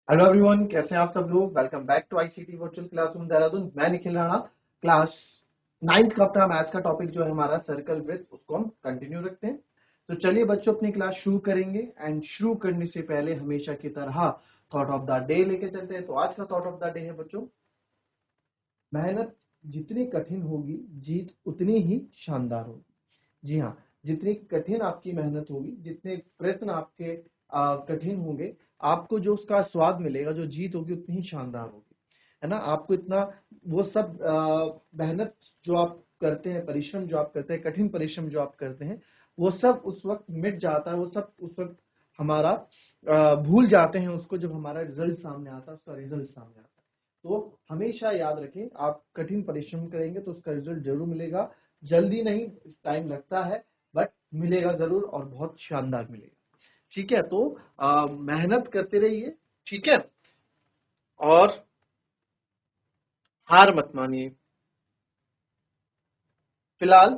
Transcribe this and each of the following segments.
Hello everyone, कैसे हैं आप सब लोग। Welcome back to ICT virtual classroom Dehradun. मैं निखिल राणा। क्लास 9th का अपना मैथ्स का टॉपिक जो है हमारा सर्कल विथ, उसको हम कंटिन्यू रखते हैं। तो चलिए बच्चों, अपनी क्लास शुरू करेंगे। एंड शुरू करने से पहले हमेशा की तरह थॉट ऑफ द डे लेके चलते हैं। तो आज का थॉट ऑफ द डे है बच्चों, मेहनत जितनी कठिन होगी जीत उतनी ही शानदार होगी। जी हाँ, जितनी कठिन आपकी मेहनत होगी, जितने प्रयत्न आपके कठिन होंगे, आपको जो उसका स्वाद मिलेगा, जो जीत होगी उतनी ही शानदार होगी। है ना। आपको इतना वो सब मेहनत जो आप करते हैं, परिश्रम जो आप करते हैं, कठिन परिश्रम जो आप करते हैं, वो सब उस वक्त मिट जाता है। वो सब उस वक्त हमारा भूल जाते हैं उसको, जब हमारा रिजल्ट सामने आता है, उसका रिजल्ट सामने आता है। तो हमेशा याद रखें, आप कठिन परिश्रम करेंगे तो उसका रिजल्ट जरूर मिलेगा। जल्दी नहीं, टाइम लगता है, बट मिलेगा जरूर, और बहुत शानदार मिलेगा। ठीक है। तो मेहनत करते रहिए। ठीक है। और हार मत मानिए। फिलहाल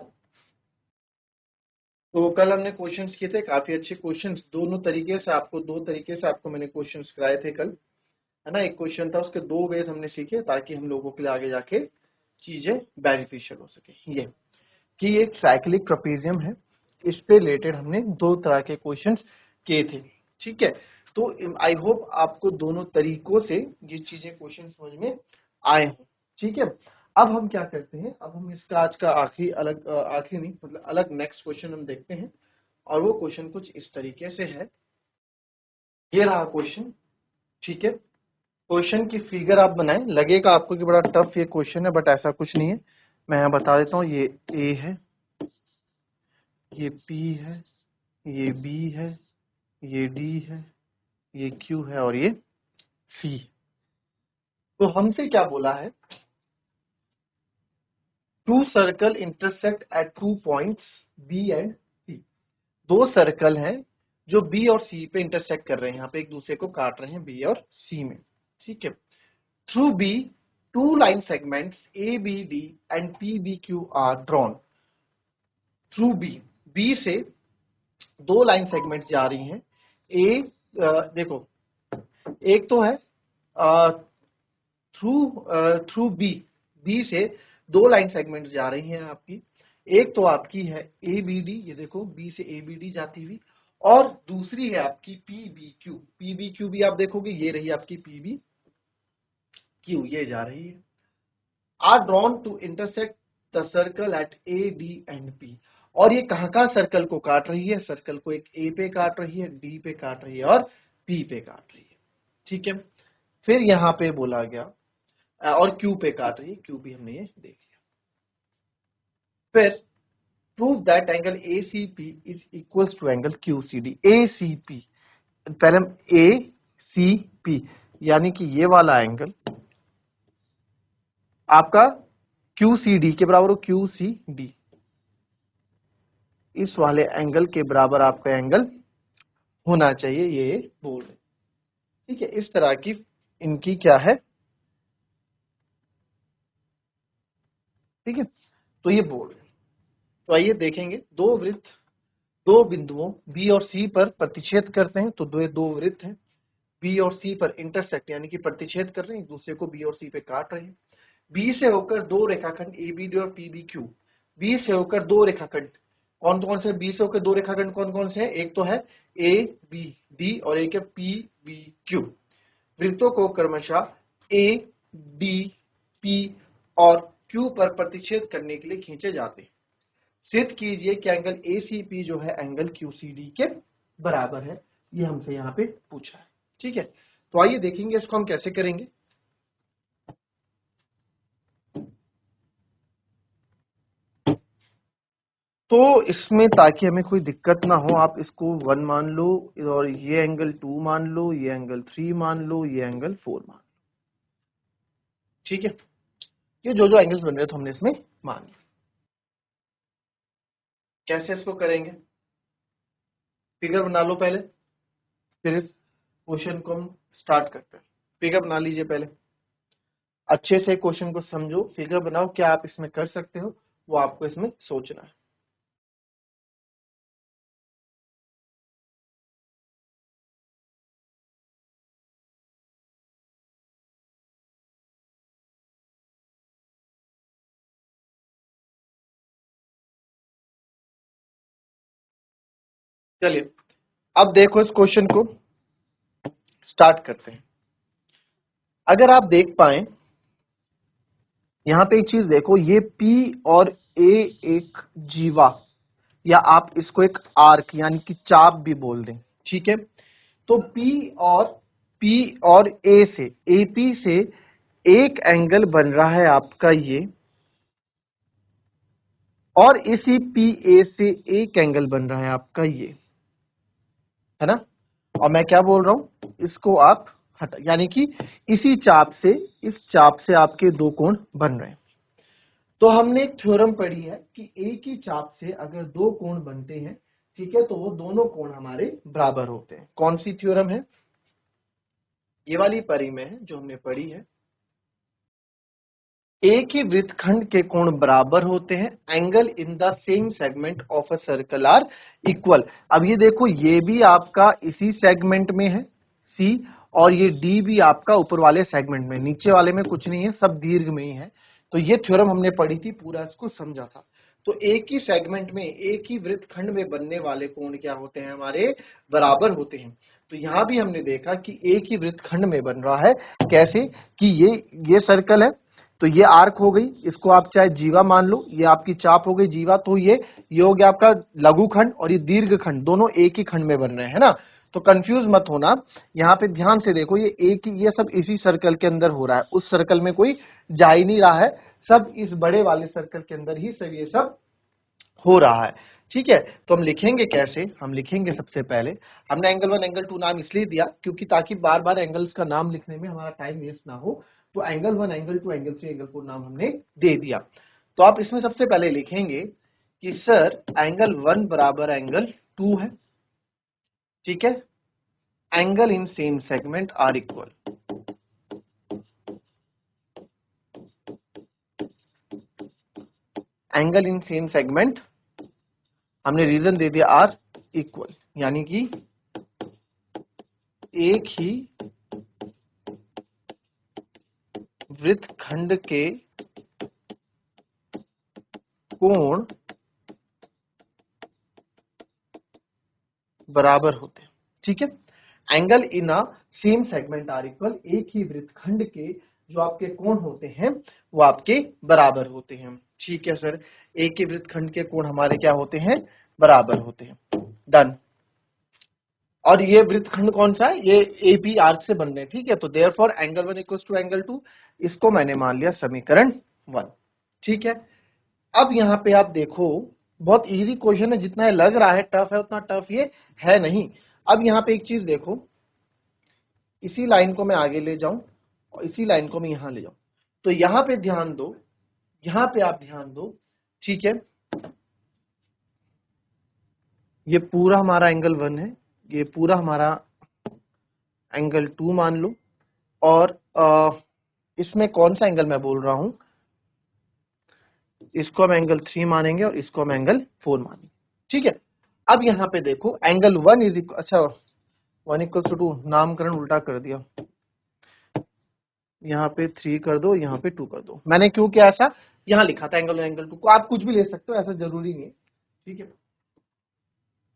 तो कल हमने क्वेश्चंस किए थे, काफी अच्छे क्वेश्चंस। दो तरीके से आपको मैंने क्वेश्चंस कराए थे कल। है ना। एक क्वेश्चन था, उसके दो वेज हमने सीखे, ताकि हम लोगों के लिए आगे जाके चीजें बेनिफिशियल हो सके। ये कि एक साइक्लिक ट्रेपेजियम है, इस पे रिलेटेड हमने दो तरह के क्वेश्चंस किए थे। ठीक है। तो आई होप आपको दोनों तरीकों से ये चीजें क्वेश्चन समझ में आए हों। ठीक है। अब हम क्या करते हैं, अब हम इसका आज का आखिरी नहीं, मतलब अलग नेक्स्ट क्वेश्चन हम देखते हैं। और वो क्वेश्चन कुछ इस तरीके से है। ये रहा क्वेश्चन। ठीक है। क्वेश्चन की फिगर आप बनाएं। लगेगा आपको कि बड़ा टफ ये क्वेश्चन है, बट ऐसा कुछ नहीं है। मैं यहाँ बता देता हूँ। ये ए है, ये पी है, ये बी है, ये डी है, ये क्यू है, और ये सी। तो हमसे क्या बोला है, two circle intersect at two points B and C. दो सर्कल हैं जो बी और सी पे इंटरसेक्ट कर रहे हैं, यहाँ पे एक दूसरे को काट रहे हैं, बी और सी में। ठीक है। Through B two line segments A B D and P B Q R drawn. Through B, B से दो लाइन सेगमेंट्स जा रही हैं। ए देखो, एक तो है थ्रू थ्रू बी, बी से दो लाइन सेगमेंट्स जा रही हैं आपकी। एक तो आपकी है ए बी डी, ये देखो बी से ए बी डी जाती हुई, और दूसरी है आपकी P B Q. P B Q भी आप देखोगे, ये रही आपकी पी बी क्यू, ये जा रही है। Are drawn to intersect the circle at A D and P. और ये कहाँ सर्कल को काट रही है, सर्कल को एक ए पे काट रही है, डी पे काट रही है, और पी पे काट रही है। ठीक है। फिर यहां पे बोला गया और क्यू पे काट रही है, क्यू भी हमने ये देख लिया। फिर prove that angle A C P is equals to angle Q C D. A C P, पहले हम ए सी पी, यानी कि ये वाला एंगल आपका क्यू सी डी के बराबर हो, क्यू सी डी, इस वाले एंगल के बराबर आपका एंगल होना चाहिए, ये बोल रहे। ठीक है। इस तरह की इनकी क्या है, ठीक है, तो ये बोल रहे। तो आइए देखेंगे, दो वृत्त दो बिंदुओं बी और सी पर प्रतिच्छेद करते हैं। तो दो वृत्त हैं, बी और सी पर इंटरसेक्ट यानी कि प्रतिच्छेद कर रहे हैं, एक दूसरे को बी और सी पे काट रहे हैं। बी से होकर दो रेखाखंड ए बी डी और पी बी क्यू, बी से होकर दो रेखाखंड कौन कौन से, बी से होकर दो रेखाखंड कौन कौन से हैं, एक तो है ए बी डी और एक है पी बी क्यू। वृत्तों को क्रमशः ए डी पी और क्यू पर प्रतिच्छेद करने के लिए खींचे जाते हैं। सिद्ध कीजिए कि एंगल ए सी पी जो है एंगल क्यू सी डी के बराबर है। ये हमसे यहाँ पे पूछा है। ठीक है। तो आइए देखेंगे इसको हम कैसे करेंगे। तो इसमें ताकि हमें कोई दिक्कत ना हो, आप इसको 1 मान लो, और ये एंगल 2 मान लो, ये एंगल 3 मान लो, ये एंगल 4 मान लो। ठीक है। ये जो जो एंगल्स बन रहे थे हमने इसमें मान लिया। कैसे इसको करेंगे, फिगर बना लो पहले, फिर इस क्वेश्चन को हम स्टार्ट करते हैं। फिगर बना लीजिए पहले, अच्छे से क्वेश्चन को समझो, फिगर बनाओ, क्या आप इसमें कर सकते हो वो आपको इसमें सोचना है। चलिए अब देखो इस क्वेश्चन को स्टार्ट करते हैं। अगर आप देख पाए यहां पे एक चीज देखो, ये P और A एक जीवा या आप इसको एक आर्क यानी कि चाप भी बोल दें, ठीक है। तो P और A से AP से एक एंगल बन रहा है आपका ये, और इसी PA से एक एंगल बन रहा है आपका ये, है ना। और मैं क्या बोल रहा हूं, इसको आप हटा, यानी कि इसी चाप से इस चाप से आपके दो कोण बन रहे हैं। तो हमने एक थ्योरम पढ़ी है कि एक ही चाप से अगर दो कोण बनते हैं, ठीक है, तो वो दोनों कोण हमारे बराबर होते हैं। कौन सी थ्योरम है, ये वाली परी में है जो हमने पढ़ी है। एक ही वृत्तखंड के कोण बराबर होते हैं, angle in the same segment of a circle are equal. अब ये देखो, ये भी आपका इसी सेगमेंट में है सी, और ये डी भी आपका ऊपर वाले सेगमेंट में, नीचे वाले में कुछ नहीं है, सब दीर्घ में ही है। तो ये थ्योरम हमने पढ़ी थी, पूरा इसको समझा था। तो एक ही सेगमेंट में एक ही वृत्तखंड में बनने वाले कोण क्या होते हैं, हमारे बराबर होते हैं। तो यहां भी हमने देखा कि एक ही वृत्तखंड में बन रहा है, कैसे कि ये सर्कल है, तो ये आर्क हो गई, इसको आप चाहे जीवा मान लो, ये आपकी चाप हो गई जीवा, तो ये हो गया आपका लघु खंड, और ये दीर्घ खंड, दोनों एक ही खंड में बन रहे हैं, है ना। तो कंफ्यूज मत होना, यहाँ पे ध्यान से देखो, ये एक ही, ये सब इसी सर्कल के अंदर हो रहा है, उस सर्कल में कोई जा ही नहीं रहा है, सब इस बड़े वाले सर्कल के अंदर ही सब ये सब हो रहा है, ठीक है। तो हम लिखेंगे कैसे, हम लिखेंगे सबसे पहले, हमने एंगल 1 एंगल 2 नाम इसलिए दिया क्योंकि ताकि बार बार एंगल्स का नाम लिखने में हमारा टाइम वेस्ट ना हो। तो एंगल 1 एंगल 2 एंगल 3 एंगल 4 नाम हमने दे दिया। तो आप इसमें सबसे पहले लिखेंगे कि सर एंगल 1 बराबर एंगल 2 है, ठीक है, angle in same segment are equal. Angle in same segment, हमने रीजन दे दिया आर इक्वल, यानी कि एक ही वृत्तखंड के कोण बराबर होते हैं, ठीक है। Angle in a same segment are equal, एक ही वृत्तखंड के जो आपके कोण होते हैं वो आपके बराबर होते हैं, ठीक है सर। एक ही वृत्तखंड के कोण हमारे क्या होते हैं, बराबर होते हैं, डन। और ये वृत्तखंड कौन सा है, ये एपी आर्क से बन रहे हैं, ठीक है। तो therefore angle 1 equals to angle 2, इसको मैंने मान लिया समीकरण 1, ठीक है। अब यहाँ पे आप देखो, बहुत इजी क्वेश्चन है, जितना ये लग रहा है टफ है उतना टफ ये है नहीं। अब यहाँ पे एक चीज देखो, इसी लाइन को मैं आगे ले जाऊं और इसी लाइन को मैं यहां ले जाऊं, तो यहां पे ध्यान दो, यहां पे आप ध्यान दो, ठीक है। ये पूरा हमारा एंगल 1 है, ये पूरा हमारा एंगल 2 मान लो, और इसमें कौन सा एंगल मैं बोल रहा हूं, इसको हम एंगल 3 मानेंगे और इसको हम एंगल 4 मानेंगे, ठीक है। अब यहाँ पे देखो एंगल 1 इज इक्वल, अच्छा 1 इक्वल टू 2, नामकरण उल्टा कर दिया, यहाँ पे 3 कर दो, यहाँ पे 2 कर दो। मैंने क्यों किया ऐसा, यहाँ लिखा था एंगल 1 एंगल 2 को, आप कुछ भी ले सकते हो, ऐसा जरूरी नहीं है, ठीक है।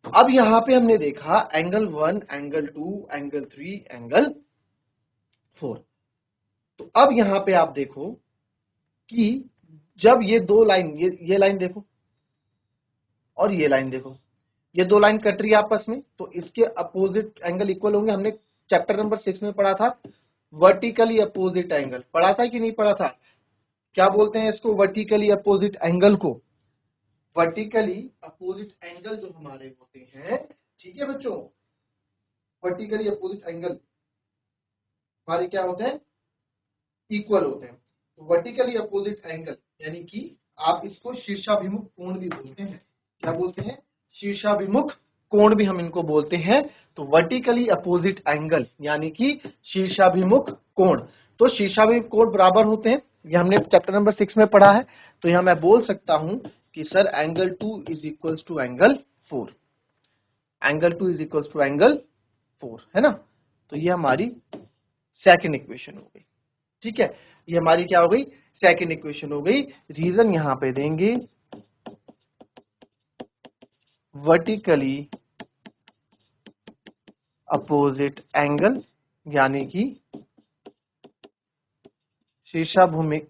अब यहाँ पे हमने देखा एंगल 1 एंगल 2 एंगल 3 एंगल 4। तो अब यहाँ पे आप देखो कि जब ये दो लाइन, ये लाइन देखो और ये लाइन देखो, ये दो लाइन कट रही है आपस में, तो इसके अपोजिट एंगल इक्वल होंगे। हमने चैप्टर नंबर 6 में पढ़ा था वर्टिकली अपोजिट एंगल, पढ़ा था कि नहीं पढ़ा था, क्या बोलते हैं इसको, वर्टिकली अपोजिट एंगल को। वर्टिकली अपोजिट एंगल जो हमारे होते हैं, ठीक है बच्चों, वर्टिकली अपोजिट एंगल हमारे क्या होते हैं, इक्वल होते हैं। तो वर्टिकली अपोजिट एंगल यानी कि आप इसको शीर्षाभिमुख कोण भी बोलते हैं, क्या बोलते हैं, शीर्षाभिमुख कोण भी हम इनको बोलते हैं। तो वर्टिकली अपोजिट एंगल यानी कि शीर्षाभिमुख कोण, तो शीर्षाभिमुख कोण बराबर होते हैं, ये हमने चैप्टर नंबर 6 में पढ़ा है। तो यहां मैं बोल सकता हूं कि sir angle 2 is equals to angle 4, angle 2 is equals to angle 4, है ना। तो ये हमारी सेकंड इक्वेशन हो गई, ठीक है। ये हमारी क्या हो गई, सेकंड इक्वेशन हो गई। रीजन यहां पे देंगे वर्टिकली अपोजिट एंगल, यानी कि शीर्षाभूमिक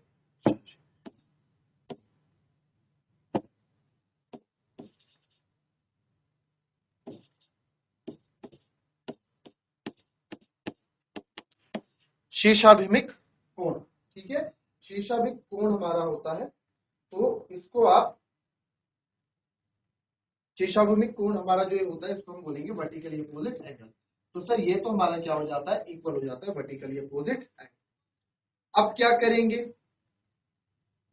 शीर्षाभिमुख कोण, ठीक है, शीर्षाभिमुख कोण हमारा होता है, तो इसको आप शीर्षाभिमुख कोण हमारा जो होता है इसको हम बोलेंगे वर्टिकली अपोजिट एंगल। तो सर ये तो हमारा क्या हो जाता है, इक्वल हो जाता है वर्टिकली अपोजिट एंगल। अब क्या करेंगे,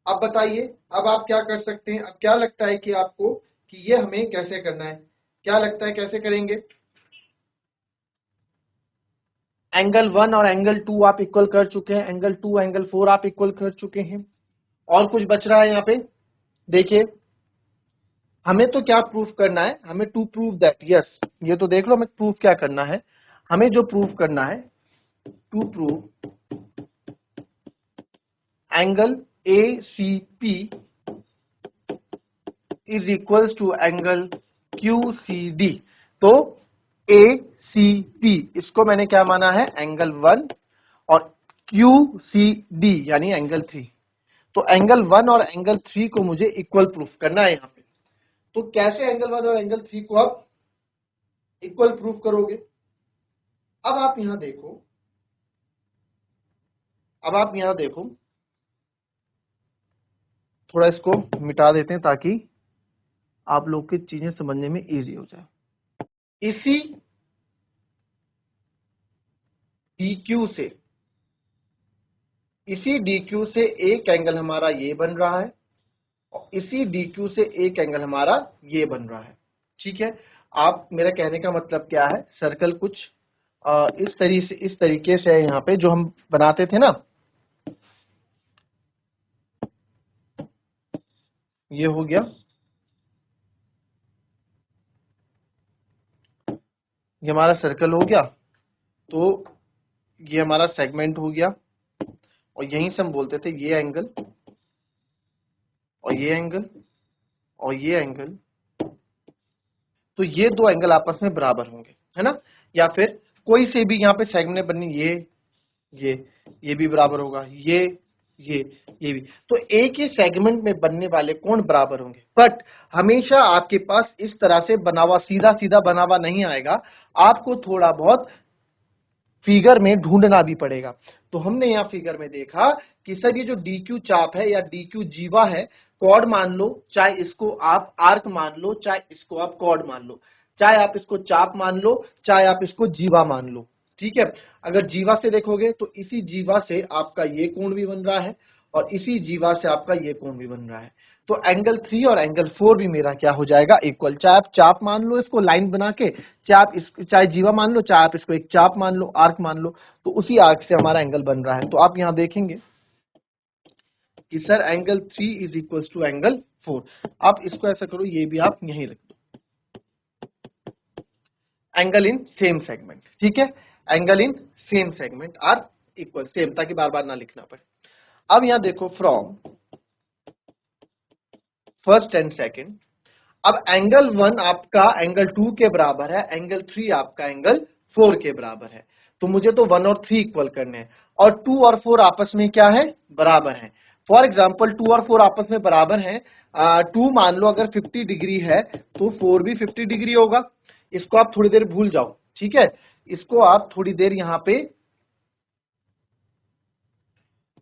अब बताइए, अब आप क्या कर सकते हैं, अब क्या लगता है कि आपको कि ये हमें कैसे करना है, क्या लगता है कैसे करेंगे? एंगल 1 और एंगल 2 आप इक्वल कर चुके हैं, एंगल 2 एंगल 4 आप इक्वल कर चुके हैं, और कुछ बच रहा है यहाँ पे? देखिए हमें तो क्या प्रूफ करना है, हमें टू प्रूव दैट, यस ये तो देख लो, हमें प्रूफ क्या करना है, हमें जो प्रूफ करना है, to prove angle ACP is equals to angle QCD। तो ACP इसको मैंने क्या माना है, एंगल 1, और QCD यानी एंगल 3। तो एंगल 1 और एंगल 3 को मुझे इक्वल प्रूफ करना है यहाँ पे। तो कैसे एंगल 1 और एंगल 3 को आप इक्वल प्रूफ करोगे? अब आप यहां देखो, अब आप यहां देखो, थोड़ा इसको मिटा देते हैं ताकि आप लोग की चीजें समझने में इजी हो जाए। इसी DQ से, इसी DQ से एक एंगल हमारा ये बन रहा है, और इसी DQ से एक एंगल हमारा ये बन रहा है, ठीक है। आप, मेरा कहने का मतलब क्या है, सर्कल कुछ इस तरीके से है, यहाँ पे जो हम बनाते थे ना, ये हो गया, ये हमारा सर्कल हो गया, तो ये हमारा सेगमेंट हो गया, और यहीं से हम बोलते थे ये एंगल और ये एंगल और ये एंगल, तो ये दो एंगल आपस में बराबर होंगे, है ना। या फिर कोई से भी यहाँ पे सेगमेंट बननी, ये भी बराबर होगा, ये भी, तो एक ही सेगमेंट में बनने वाले कोण बराबर होंगे। बट हमेशा आपके पास इस तरह से बना हुआ सीधा सीधा बना हुआ नहीं आएगा, आपको थोड़ा बहुत फिगर में ढूंढना भी पड़ेगा। तो हमने यहाँ फिगर में देखा कि सर ये जो DQ चाप है या DQ जीवा है, कॉर्ड मान लो, चाहे इसको आप आर्क मान लो, चाहे इसको आप कॉर्ड मान लो, चाहे आप इसको चाप मान लो, चाहे आप इसको जीवा मान लो, ठीक है। अगर जीवा से देखोगे तो इसी जीवा से आपका ये कोण भी बन रहा है, और इसी जीवा से आपका ये कोण भी बन रहा है। तो एंगल 3 और एंगल 4 भी मेरा क्या हो जाएगा, इक्वल। चाहे आप चाप मान लो इसको लाइन बना के, चाहे जीवा मान लो, चाहे आप इसको एक चाप मान लो, आर्क मान लो, तो उसी आर्क से हमारा एंगल बन रहा है। तो आप यहां देखेंगे कि sir angle 3 is equal to angle 4। आप इसको ऐसा करो, ये भी आप यहीं रख दो, एंगल इन सेम सेगमेंट, ठीक है, angle in same segment are equal, same, ताकि बार बार ना लिखना पड़े। अब यहां देखो, फ्रॉम फर्स्ट एंड सेकंड, अब एंगल 1 आपका एंगल 2 के बराबर है, एंगल 3 आपका एंगल 4 के बराबर है। तो मुझे तो 1 और 3 इक्वल करने हैं, और 2 और 4 आपस में क्या है, बराबर है। फॉर एग्जाम्पल 2 और 4 आपस में बराबर है, 2 मान लो अगर 50 डिग्री है तो 4 भी 50 डिग्री होगा। इसको आप थोड़ी देर भूल जाओ, ठीक है, इसको आप थोड़ी देर यहाँ पे,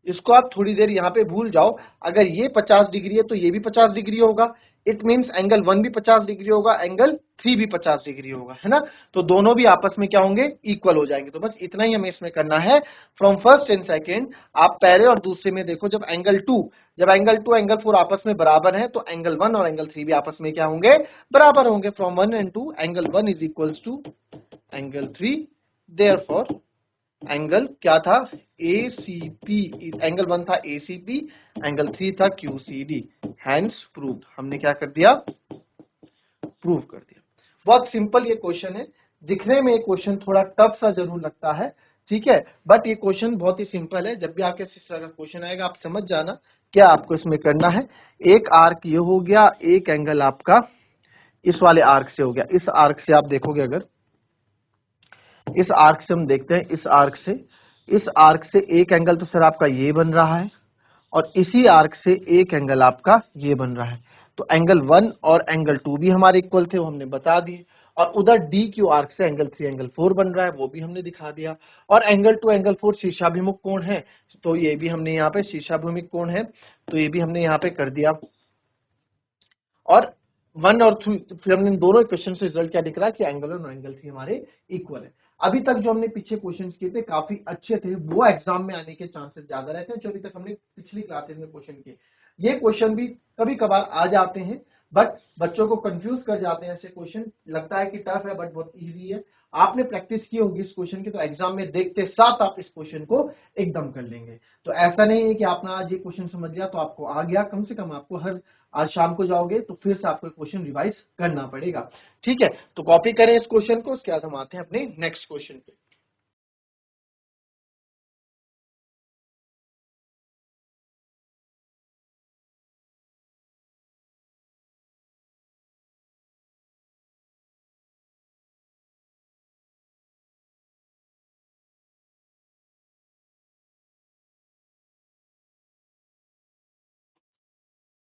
इसको आप थोड़ी देर यहाँ पे भूल जाओ। अगर ये 50 डिग्री है तो ये भी 50 डिग्री होगा, इट मीन्स एंगल 1 भी 50 डिग्री होगा, एंगल 3 भी 50 डिग्री होगा, है ना। तो दोनों भी आपस में क्या होंगे, इक्वल हो जाएंगे। तो बस इतना ही हमें इसमें करना है। फ्रॉम फर्स्ट एंड सेकेंड आप पहले और दूसरे में देखो, जब एंगल 2 एंगल 4 आपस में बराबर है, तो एंगल 1 और एंगल 3 भी आपस में क्या होंगे, बराबर होंगे। From 1 and 2 angle 1 is equal to angle 3, therefore angle क्या था, ACP, एंगल 1 था ACP, एंगल 3 था QCD, हैंस प्रूव्ड। हमने क्या कर दिया, प्रूव कर दिया। बहुत सिंपल ये क्वेश्चन है, दिखने में ये क्वेश्चन थोड़ा टफ सा जरूर लगता है, ठीक है, बट ये क्वेश्चन बहुत ही सिंपल है। जब भी आपके इस तरह का क्वेश्चन आएगा आप समझ जाना क्या आपको इसमें करना है। एक आर्क ये हो गया, एक एंगल आपका इस वाले आर्क से हो गया। इस आर्क से आप देखोगे, अगर इस आर्क से हम देखते हैं, इस आर्क से एक एंगल तो सर आपका ये बन रहा है और इसी आर्क से एक एंगल आपका ये बन रहा है। तो एंगल 1 और एंगल 2 भी हमारे इक्वल थे, वो हमने बता दिए। और उधर डी क्यू आर्क से एंगल 3 एंगल 4 बन रहा है, वो भी हमने दिखा दिया। और एंगल 2 एंगल 4 शीर्षाभिमुख कोण है, तो ये भी हमने यहाँ पे शीर्षाभिमुख कोण है, तो ये भी हमने यहाँ पे कर दिया। और 1 और 3 फिर हमने दोनों इक्वेशन से रिजल्ट क्या दिख रहा है कि एंगल 1 और एंगल 3 हमारे इक्वल है। अभी तक जो हमने पीछे क्वेश्चंस किए थे काफी अच्छे थे, वो एग्जाम में आने के चांसेस ज्यादा रहते हैं जो अभी तक हमने पिछली क्लासेस में क्वेश्चन किए। ये क्वेश्चन भी कभी कभार आ जाते हैं, बट बच्चों को कंफ्यूज कर जाते हैं ऐसे क्वेश्चन, लगता है कि टफ है बट बहुत इजी है। आपने प्रैक्टिस की होगी इस क्वेश्चन की, तो एग्जाम में देखते साथ आप इस क्वेश्चन को एकदम कर लेंगे। तो ऐसा नहीं है कि आपने आज ये क्वेश्चन समझ लिया तो आपको आ गया, कम से कम आपको हर आज शाम को जाओगे तो फिर से आपको क्वेश्चन रिवाइज करना पड़ेगा। ठीक है, तो कॉपी करें इस क्वेश्चन को, उसके बाद हम आते हैं अपने नेक्स्ट क्वेश्चन पे।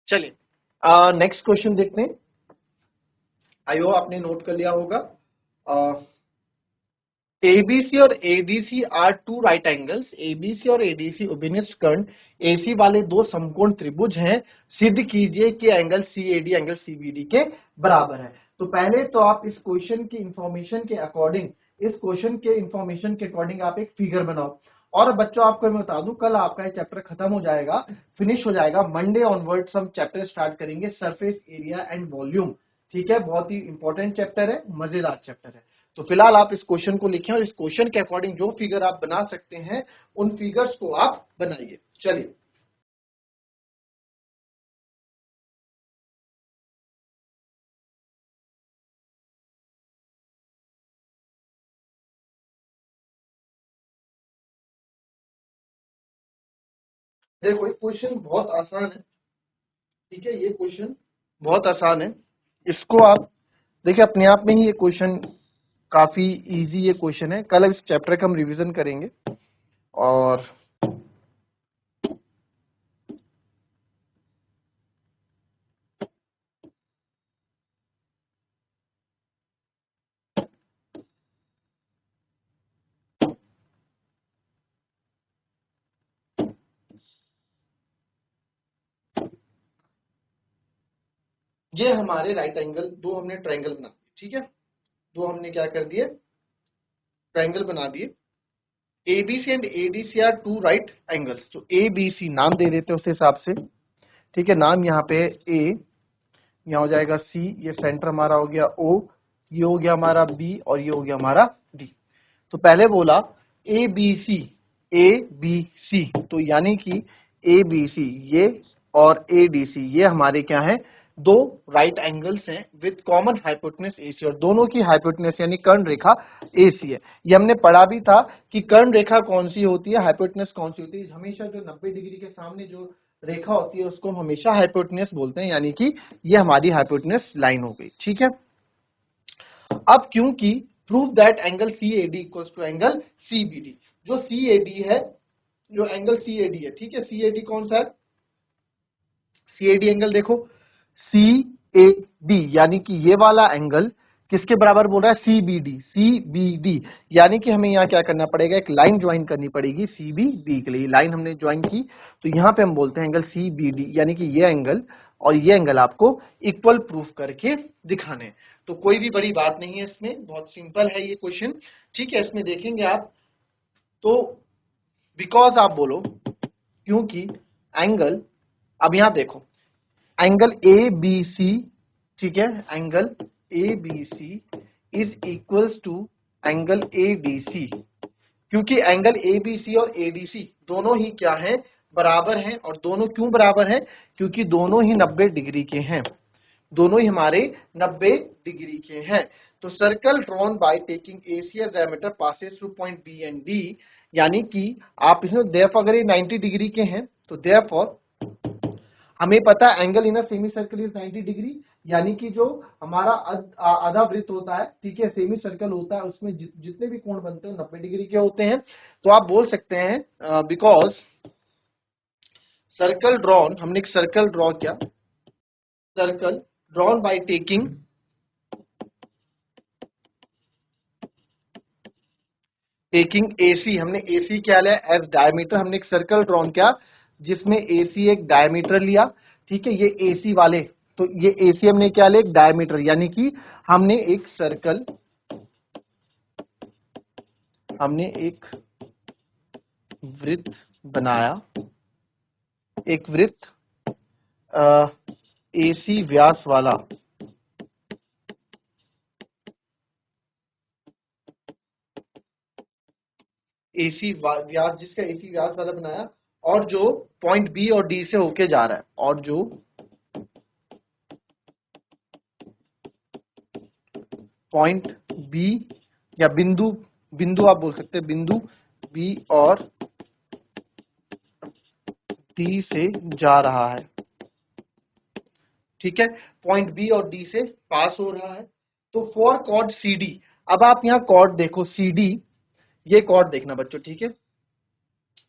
चलिए नेक्स्ट क्वेश्चन देखते हैं। आई होप आपने नोट कर लिया होगा। एबीसी और ADC are two right angles, ABC और एडीसी उभयनिष्ठ कर्ण एसी वाले दो समकोण त्रिभुज हैं, सिद्ध कीजिए कि एंगल सीएडी एंगल सीबीडी के बराबर है। तो पहले तो आप इस क्वेश्चन की इंफॉर्मेशन के अकॉर्डिंग, इस क्वेश्चन के इंफॉर्मेशन के अकॉर्डिंग आप एक फिगर बनाओ। और बच्चों आपको मैं बता दूं, कल आपका ये चैप्टर खत्म हो जाएगा, फिनिश हो जाएगा। मंडे ऑनवर्ड्स हम चैप्टर स्टार्ट करेंगे सरफेस एरिया एंड वॉल्यूम। ठीक है, बहुत ही इंपॉर्टेंट चैप्टर है, मजेदार चैप्टर है। तो फिलहाल आप इस क्वेश्चन को लिखें और इस क्वेश्चन के अकॉर्डिंग जो फिगर आप बना सकते हैं उन फिगर्स को आप बनाइए। चलिए देखो, ये क्वेश्चन बहुत आसान है। ठीक है, ये क्वेश्चन बहुत आसान है, इसको आप देखिए, अपने आप में ही ये क्वेश्चन काफी इजी ये क्वेश्चन है। कल इस चैप्टर का हम रिवीजन करेंगे। और ये हमारे राइट एंगल, दो हमने ट्रायंगल बना दिए। ठीक है, दो हमने क्या कर दिए, ट्रायंगल बना दिए। ABC and ADC are two right angles. तो एबीसी नाम दे देते हैं उस हिसाब से। ठीक है, नाम यहाँ पे ए, यहाँ हो जाएगा सी, ये सेंटर हमारा हो गया ओ, ये हो गया हमारा बी और ये हो गया हमारा डी। तो पहले बोला ए बी सी, ए बी सी, तो यानी कि ए बी सी ये और ए डी सी ये हमारे क्या है, दो राइट एंगल्स हैं विद कॉमन हाइपोटेनस एसी, और दोनों की हाइपोटेनस यानी कर्ण रेखा एसी है। ये हमने पढ़ा भी था कि कर्ण रेखा कौन सी होती है, हाइपोटेनस कौन सी होती है। हमेशा जो 90 डिग्री के सामने जो रेखा होती है उसको हम हमेशा हाइपोटेनस बोलते हैं, यानी कि ये हमारी हाइपोटेनस लाइन हो गई। ठीक है, अब क्योंकि prove that angle C A D equals to angle C B D, जो सी ए डी है, जो एंगल सी ए डी है, ठीक है, सी ए डी कौन सा है, सी ए डी एंगल देखो, सी ए डी यानी कि ये वाला एंगल किसके बराबर बोल रहा है, C B D, C B D, यानी कि हमें यहाँ क्या करना पड़ेगा, एक लाइन ज्वाइन करनी पड़ेगी सी बी डी के लिए। लाइन हमने ज्वाइन की तो यहाँ पे हम बोलते हैं एंगल सी बी डी, यानी कि ये एंगल और ये एंगल आपको इक्वल प्रूफ करके दिखाने। तो कोई भी बड़ी बात नहीं है इसमें, बहुत सिंपल है ये क्वेश्चन। ठीक है, इसमें देखेंगे आप तो बिकॉज आप बोलो क्योंकि एंगल, अब यहां देखो एंगल ए बी सी, ठीक है, angle A B C is equals to angle A D C, क्योंकि एंगल ए बी सी और ए डी सी दोनों ही क्या है, बराबर हैं। और दोनों क्यों बराबर हैं, क्योंकि दोनों ही 90 डिग्री के हैं, दोनों ही हमारे 90 डिग्री के हैं। तो circle drawn by taking AC as diameter passes through point B and D, यानी कि आप इसमें देयरफॉर अगर ये 90 डिग्री के हैं तो देयरफॉर हमें पता है angle in a semi circle is 90 degree, यानी कि जो हमारा आधा वृत्त होता है, ठीक है, सेमी सर्कल होता है, उसमें जितने भी कोण बनते हैं 90 डिग्री के होते हैं। तो आप बोल सकते हैं बिकॉज सर्कल ड्रॉन, हमने एक सर्कल ड्रॉ किया, circle drawn by taking AC, हमने AC क्या लिया एज डायमीटर, हमने एक सर्कल ड्रॉन किया जिसमें AC एक डायमीटर लिया, ठीक है, ये AC वाले, तो ये AC हमने क्या लिया, एक डायमीटर, यानी कि हमने एक सर्कल, हमने एक वृत्त बनाया, एक वृत्त AC व्यास वाला, AC व्यास, जिसका AC व्यास वाला बनाया, और जो पॉइंट B और D से होके जा रहा है, और जो पॉइंट B या बिंदु, बिंदु आप बोल सकते हैं, बिंदु B और D से जा रहा है, ठीक है, पॉइंट B और D से पास हो रहा है। तो फॉर कॉर्ड CD, अब आप यहां कॉर्ड देखो CD, ये कॉर्ड देखना बच्चों, ठीक है,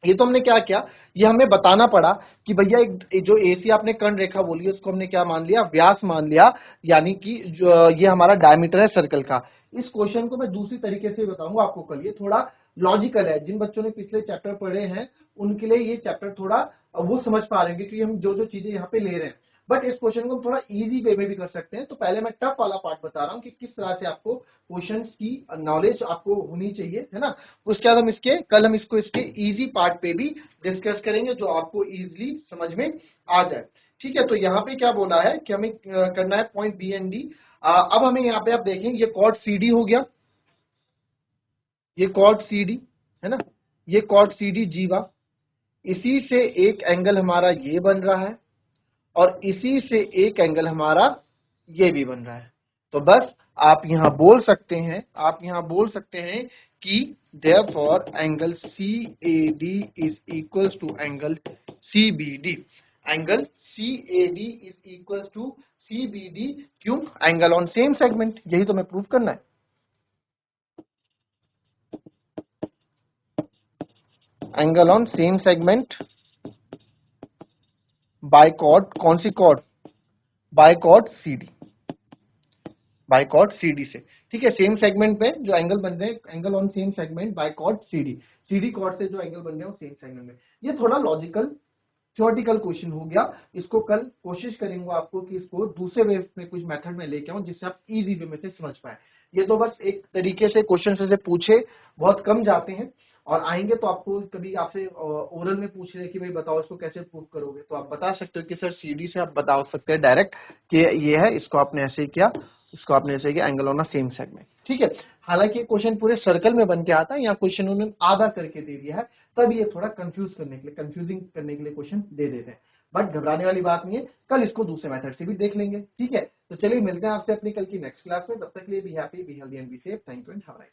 ये तो हमने क्या किया, ये हमें बताना पड़ा कि भैया एक जो AC आपने कर्ण रेखा बोली है उसको हमने क्या मान लिया, व्यास मान लिया, यानी कि जो ये हमारा डायमीटर है सर्कल का। इस क्वेश्चन को मैं दूसरी तरीके से बताऊंगा आपको कल, ये थोड़ा लॉजिकल है, जिन बच्चों ने पिछले चैप्टर पढ़े हैं उनके लिए ये चैप्टर थोड़ा वो समझ पा रहे हैं कि हम जो जो चीजें यहाँ पे ले रहे हैं। बट इस क्वेश्चन को हम थोड़ा इजी वे में भी कर सकते हैं। तो पहले मैं टफ वाला पार्ट बता रहा हूँ कि किस तरह से आपको क्वेश्चंस की नॉलेज आपको होनी चाहिए, है ना। उसके बाद हम इसके कल हम इसको इसके इजी पार्ट पे भी डिस्कस करेंगे जो आपको इजीली समझ में आ जाए, ठीक है। तो यहाँ पे क्या बोला है कि हमें करना है पॉइंट बी एंड डी। अब हमें यहाँ पे आप देखें, ये कॉर्ड CD हो गया, ये कॉर्ड CD है ना, ये कॉर्ड CD जीवा, इसी से एक एंगल हमारा ये बन रहा है और इसी से एक एंगल हमारा ये भी बन रहा है। तो बस आप यहां बोल सकते हैं, आप यहां बोल सकते हैं कि therefore angle CAD is equals to angle CBD, angle CAD is equals to CBD। क्यों, एंगल ऑन सेम सेगमेंट, यही तो मैं प्रूव करना है। Angle on same segment by chord, कौन सी chord, by chord CD, by chord CD से, ठीक है, सेम सेगमेंट पे जो एंगल बन रहे हैं, angle on same segment by chord CD chord से जो एंगल बन रहे हैं वो सेम सेगमेंट में। ये थोड़ा लॉजिकल थ्योरेटिकल क्वेश्चन हो गया, इसको कल कोशिश करेंगे आपको कि इसको दूसरे वे में कुछ मेथड में लेके आऊं जिससे आप इजी वे में से समझ पाए। ये तो बस एक तरीके से क्वेश्चन से पूछे बहुत कम जाते हैं, और आएंगे तो आपको कभी आपसे ओरल में पूछ रहे कि भाई बताओ इसको कैसे प्रूव करोगे, तो आप बता सकते हो कि सर CD से आप बता सकते हैं डायरेक्ट कि ये है, इसको आपने ऐसे किया, इसको आपने ऐसे किया, angle on a same segment, ठीक है। हालांकि क्वेश्चन पूरे सर्कल में बन के आता है, यहाँ क्वेश्चन उन्होंने आधा करके दे दिया है, तब ये थोड़ा कंफ्यूज करने के लिए, कंफ्यूजिंग करने के लिए क्वेश्चन दे देते हैं। बट घबराने वाली बात नहीं है, कल इसको दूसरे मेथड से भी देख लेंगे, ठीक है। तो चलिए मिलते हैं आपसे अपनी कल की नेक्स्ट क्लास में, तब तक के लिए be happy, be healthy and be safe. Thank you and have a nice day.